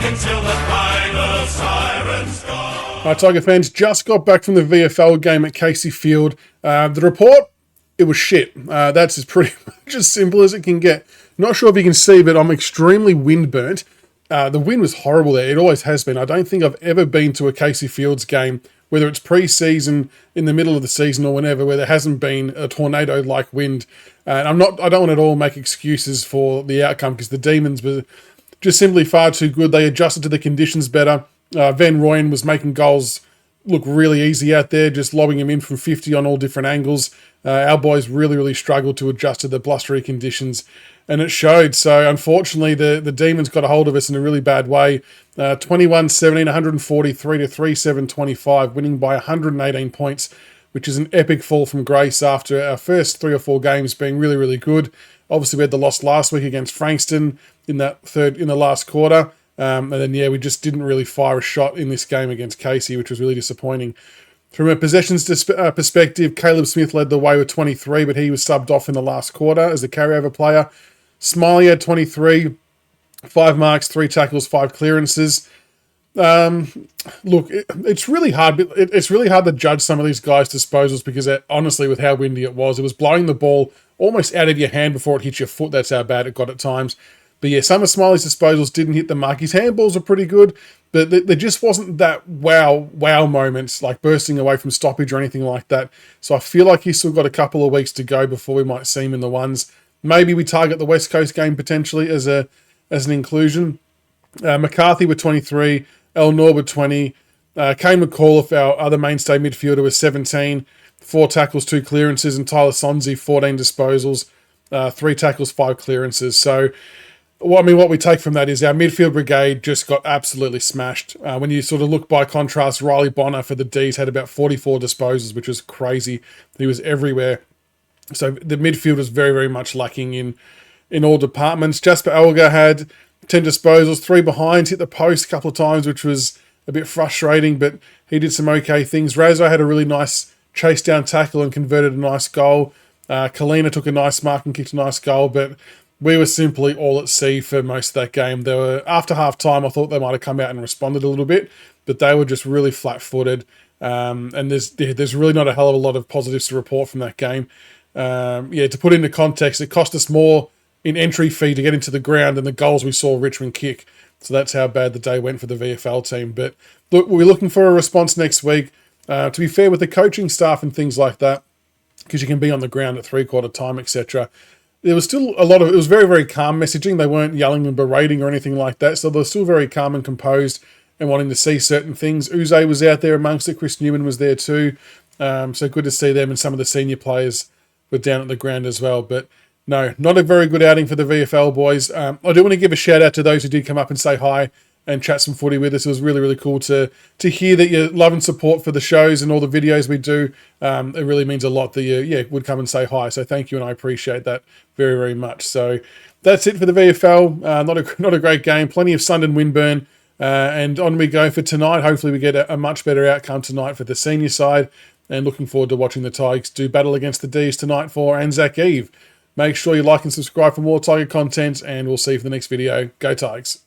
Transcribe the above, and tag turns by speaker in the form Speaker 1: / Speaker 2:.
Speaker 1: until the final sirens go.
Speaker 2: Tiger fans, just got back from the VFL game at Caseyfields. The report, it was shit. That's pretty much as simple as it can get. Not sure if you can see, but I'm extremely wind burnt. The wind was horrible there. It always has been. I don't think I've ever been to a Caseyfields game, whether it's pre-season, in the middle of the season, or whenever, where there hasn't been a tornado-like wind. And I don't want at all make excuses for the outcome, because the Demons were just simply far too good. They adjusted to the conditions better. Van Rooyen was making goals look really easy out there, just lobbing them in from 50 on all different angles. Our boys really struggled to adjust to the blustery conditions, and it showed. So unfortunately, the Demons got a hold of us in a really bad way. 21-17, 143 to 3-7-25, winning by 118 points, which is an epic fall from grace after our first 3 or 4 games being really good. Obviously, we had the loss last week against Frankston in the last quarter. And then, we just didn't really fire a shot in this game against Casey, which was really disappointing. From a possessions perspective, Caleb Smith led the way with 23, but he was subbed off in the last quarter as a carryover player. Smiley had 23, 5 marks, 3 tackles, 5 clearances. Look, it's really hard. It's really hard to judge some of these guys' disposals, because honestly, with how windy it was blowing the ball almost out of your hand before it hit your foot. That's how bad it got at times. But yeah, some of Smiley's disposals didn't hit the mark. His handballs are pretty good, but there just wasn't that wow moments, like bursting away from stoppage or anything like that. So I feel like he's still got a couple of weeks to go before we might see him in the ones. Maybe we target the West Coast game potentially as an inclusion. McCarthy with 23, El Nor with 20. Kane McAuliffe, our other mainstay midfielder, with 17, 4 tackles, 2 clearances, and Tyler Sonzi, 14 disposals, 3 tackles, 5 clearances. So, what we take from that is our midfield brigade just got absolutely smashed. When you sort of look by contrast, Riley Bonner for the Ds had about 44 disposals, which was crazy. He was everywhere. So the midfield was very much lacking in all departments. Jasper Elgar had 10 disposals, 3 behinds, hit the post a couple of times, which was a bit frustrating, but he did some okay things. Razzo had a really nice chase down tackle and converted a nice goal. Kalina took a nice mark and kicked a nice goal, but we were simply all at sea for most of that game. They were, after half time, I thought they might have come out and responded a little bit, but they were just really flat-footed. And there's really not a hell of a lot of positives to report from that game. To put into context, it cost us more in entry fee to get into the ground than the goals we saw Richmond kick. So that's how bad the day went for the VFL team. But look, we're looking for a response next week. To be fair, with the coaching staff and things like that, because you can be on the ground at three-quarter time, etc., there was still it was very calm messaging. They weren't yelling and berating or anything like that. So they were still very calm and composed and wanting to see certain things. Uze was out there amongst it. Chris Newman was there too. So good to see them, and some of the senior players were down at the ground as well. But no, not a very good outing for the VFL boys. I do want to give a shout out to those who did come up and say hi and chat some footy with us. It was really cool to hear that you love and support for the shows and all the videos we do. It really means a lot that you would come and say hi. So thank you, and I appreciate that very much. So that's it for the VFL. Not a great game. Plenty of sun and windburn. And on we go for tonight. Hopefully we get a much better outcome tonight for the senior side. And looking forward to watching the Tigers do battle against the Ds tonight for Anzac Eve. Make sure you like and subscribe for more Tiger content, and we'll see you for the next video. Go Tigers.